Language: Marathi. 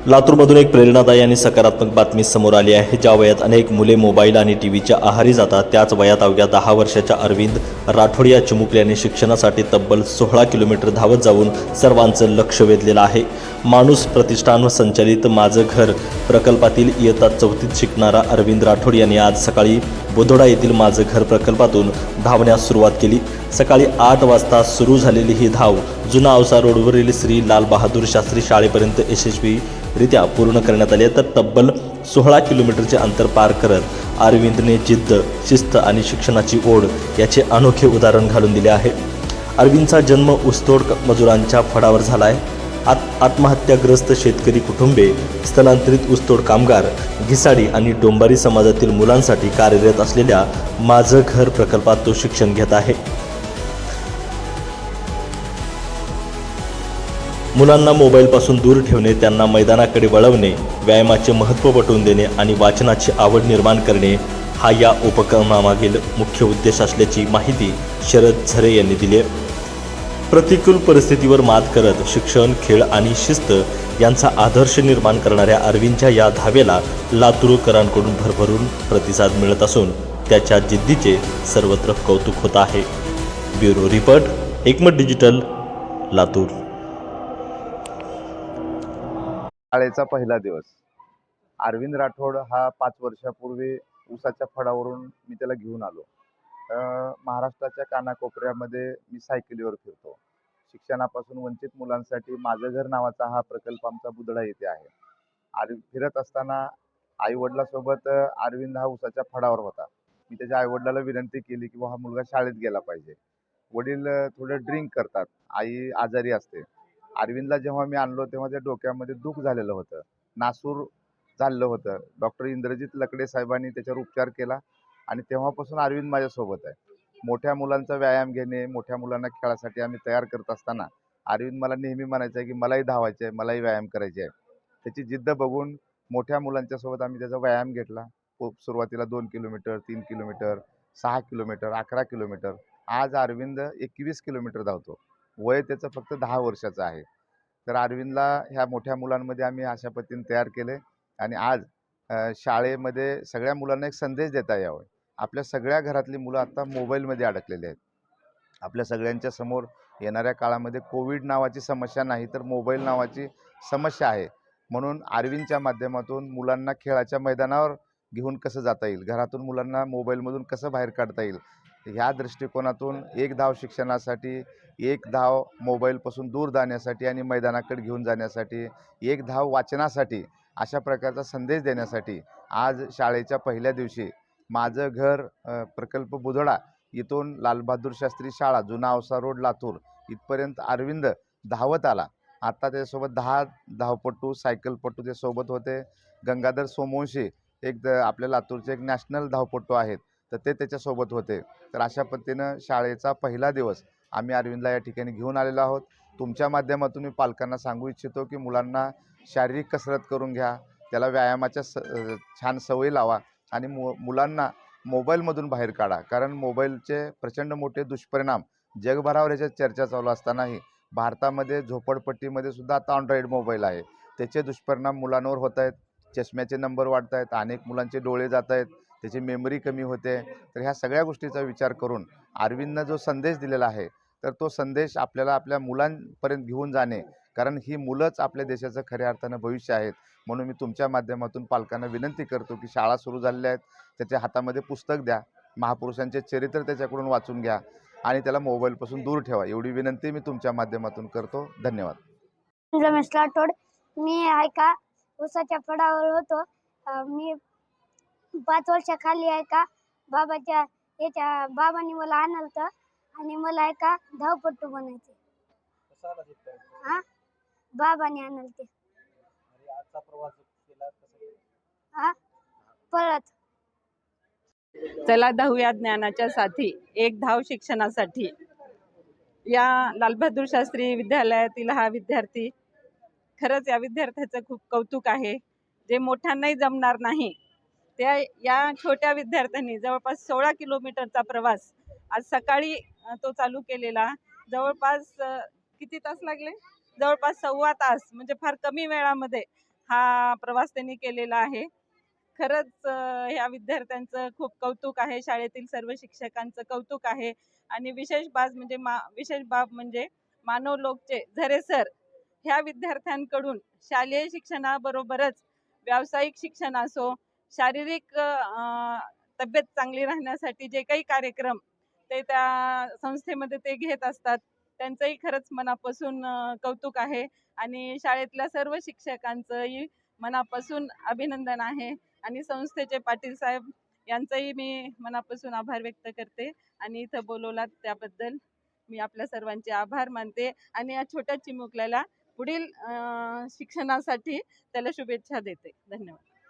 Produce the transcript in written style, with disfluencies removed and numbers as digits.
लातूरमधून एक प्रेरणादायी आणि सकारात्मक बातमी समोर आली आहे। ज्या वयात अनेक मुले मोबाईल आणि टीव्हीच्या आहारी जातात, त्याच वयात अवघ्या 10 वर्षाच्या अरविंद राठोड या चिमुकल्याने शिक्षणासाठी तब्बल 16 किलोमीटर धावत जाऊन सर्वांचं लक्ष वेधलेलं आहे। माणूस प्रतिष्ठान संचालित माझं घर प्रकल्पातील इयत्ता 4थीत शिकणारा अरविंद राठोड यांनी आज सकाळी बोधोडा येथील माझं घर प्रकल्पातून धावण्यास सुरुवात केली। सकाळी 8 वाजता सुरू झालेली ही धाव जुना औसा रोडवरील श्री लाल बहादूर शास्त्री शाळेपर्यंत यशस्वीरित्या पूर्ण करण्यात आली। तर तब्बल 16 किलोमीटरचे अंतर पार करत अरविंदने जिद्द, शिस्त आणि शिक्षणाची ओढ याचे अनोखे उदाहरण घालून दिले आहे। अरविंदचा जन्म ऊसतोड मजुरांच्या फडावर झाला आहे। आत्महत्याग्रस्त शेतकरी कुटुंबे, स्थलांतरित ऊसतोड कामगार, घिसाडी आणि डोंबारी समाजातील मुलांसाठी कार्यरत असलेल्या माझं घर प्रकल्पात तो शिक्षण घेत आहे। मुलांना मोबाईलपासून दूर ठेवणे, त्यांना मैदानाकडे वळवणे, व्यायामाचे महत्त्व पटवून देणे आणि वाचनाची आवड निर्माण करणे हा या उपक्रमामागील मुख्य उद्देश असल्याची माहिती शरद झरे यांनी दिली आहे। प्रतिकूल परिस्थितीवर मात करत शिक्षण, खेळ आणि शिस्त यांचा आदर्श निर्माण करणाऱ्या अरविंदच्या या धावेला लातूरकरांकडून भरभरून प्रतिसाद मिळत असून त्याच्या जिद्दीचे सर्वत्र कौतुक होत आहे। ब्युरो रिपोर्ट, एकमत डिजिटल, लातूर। शाळेचा पहिला दिवस। अरविंद राठोड हा 5 वर्षापूर्वी ऊसाच्या फडावरून मी त्याला घेऊन आलो। महाराष्ट्राच्या कानाकोपऱ्यामध्ये मी सायकलीवर फिरतो। शिक्षणापासून वंचित मुलांसाठी माझं घर नावाचा हा प्रकल्प आमचा बुधडा येथे आहे। फिरत असताना आईवडिलांसोबत अरविंद हा ऊसाच्या फडावर होता। मी त्याच्या आईवडिलाला विनंती केली की हा मुलगा शाळेत गेला पाहिजे। वडील थोडं ड्रिंक करतात, आई आजारी असते। अरविंदला जेव्हा मी आणलो तेव्हा त्या डोक्यामध्ये दुःख झालेलं होतं, नासूर झालेलं होतं। डॉक्टर इंद्रजित लकडे साहेबांनी त्याच्यावर उपचार केला आणि तेव्हापासून अरविंद माझ्यासोबत आहे। मोठ्या मुलांचा व्यायाम घेणे, मोठ्या मुलांना खेळासाठी आम्ही तयार करत असताना अरविंद मला नेहमी म्हणायचं आहे की मलाही धावायचं आहे, मलाही व्यायाम करायचे आहे। त्याची जिद्द बघून मोठ्या मुलांच्या सोबत आम्ही त्याचा व्यायाम घेतला। खूप सुरुवातीला 2 किलोमीटर, 3 किलोमीटर, 6 किलोमीटर, 11 किलोमीटर। आज अरविंद 21 किलोमीटर धावतो। वय त्याचं फक्त 10 वर्षाचं आहे। तर अरविंदला ह्या मोठ्या मुलांमध्ये आम्ही अशा पद्धतीने तयार केले आणि आज शाळेमध्ये सगळ्या मुलांना एक संदेश देता यावा। आपल्या सगळ्या घरातली मुलं आता मोबाईलमध्ये अडकलेली आहेत। आपल्या सगळ्यांच्या समोर येणाऱ्या काळामध्ये कोविड नावाची समस्या नाही तर मोबाईल नावाची समस्या आहे। म्हणून अरविंदच्या माध्यमातून मुलांना खेळाच्या मैदानावर घेऊन कसं जाता येईल, घरातून मुलांना मोबाईलमधून कसं बाहेर काढता येईल, ह्या दृष्टिकोनातून एक धाव शिक्षणासाठी, एक धाव मोबाईलपासून दूर जाण्यासाठी आणि मैदानाकडे घेऊन जाण्यासाठी, एक धाव वाचनासाठी, अशा प्रकारचा संदेश देण्यासाठी आज शाळेच्या पहिल्या दिवशी माझं घर प्रकल्प बुधडा इथून लालबहादूर शास्त्री शाळा, जुना औसा रोड, लातूर इथपर्यंत अरविंद धावत आला। आता त्याच्यासोबत 10 धावपटू, सायकलपटू ते सोबत होते। गंगाधर सोमवंशी एक आपल्या लातूरचे एक नॅशनल धावपटू आहेत, तर ते त्याच्यासोबत होते। तर अशा पद्धतीनं शाळेचा पहिला दिवस आम्ही अरविंदला या ठिकाणी घेऊन आलेलो आहोत। तुमच्या माध्यमातून मी पालकांना सांगू इच्छितो की मुलांना शारीरिक कसरत करून घ्या, त्याला व्यायामाच्या छान सवय लावा आणि मुलांना मोबाईलमधून बाहेर काढा। कारण मोबाईलचे प्रचंड मोठे दुष्परिणाम जगभरावर याच्या चर्चा चालू असतानाही भारतामध्ये झोपडपट्टीमध्ये सुद्धा आता अँड्रॉइड मोबाईल आहे। त्याचे दुष्परिणाम मुलांवर होत आहेत। चष्म्याचे नंबर वाढत आहेत, अनेक मुलांचे डोळे जात आहेत, त्याची मेमरी कमी होते। तर ह्या सगळ्या गोष्टीचा विचार करून अरविंदनं जो संदेश दिलेला आहे, तर तो संदेश आपल्याला आपल्या मुलांपर्यंत घेऊन जाणे, कारण ही मुलंच आपल्या देशाचं खऱ्या अर्थानं भविष्य आहेत। म्हणून मी तुमच्या माध्यमातून पालकांना विनंती करतो की शाळा सुरू झालेल्या आहेत, त्याच्या हातामध्ये पुस्तक द्या, महापुरुषांचे चरित्र त्याच्याकडून वाचून घ्या आणि त्याला मोबाईलपासून दूर ठेवा, एवढी विनंती मी तुमच्या माध्यमातून करतो। धन्यवाद। रमेश राठोड, मी आहे का ऊसाच्या फडावर होतो। मी 5 वर्षाखाली आहे का बाबाच्या याच्या बाबांनी मला आणलं आणि मला आहे का धावपट्टू बनायचे। हा, बाबांनी आणलं ते। हा, परत चला धावूया ज्ञानाच्या साथी, एक धाव शिक्षणासाठी। या लालबहादूर शास्त्री विद्यालयातील हा विद्यार्थी, खरंच या विद्यार्थ्याचं खूप कौतुक आहे। जे मोठ्यांनाही जमणार नाही त्या या छोट्या विद्यार्थ्यांनी जवळपास 16 किलोमीटरचा प्रवास आज सकाळी तो चालू केलेला। जवळपास किती तास लागले? जवळपास 1.25 तास, म्हणजे फार कमी वेळामध्ये हा प्रवास त्यांनी केलेला आहे. खरंच ह्या विद्यार्थ्यांचं खूप कौतुक आहे, शाळेतील सर्व शिक्षकांचं कौतुक आहे. आणि विशेष बाब म्हणजे मानव लोकचे झरे सर ह्या विद्यार्थ्यांकडून शालेय शिक्षणाबरोबरच व्यावसायिक शिक्षण असो, शारीरिक तब्येत चांगली राहण्यासाठी जे काही कार्यक्रम ते त्या संस्थेमध्ये ते घेत असतात, त्यांचंही खरंच मनापासून कौतुक आहे. आणि शाळेतल्या सर्व शिक्षकांचंही मनापासून अभिनंदन आहे. आणि संस्थेचे पाटील साहेब यांचंही मी मनापासून आभार व्यक्त करते. आणि इथं बोलवलात त्याबद्दल मी आपल्या सर्वांचे आभार मानते. आणि या छोट्या चिमुकल्याला पुढील शिक्षणासाठी त्याला शुभेच्छा देते. धन्यवाद.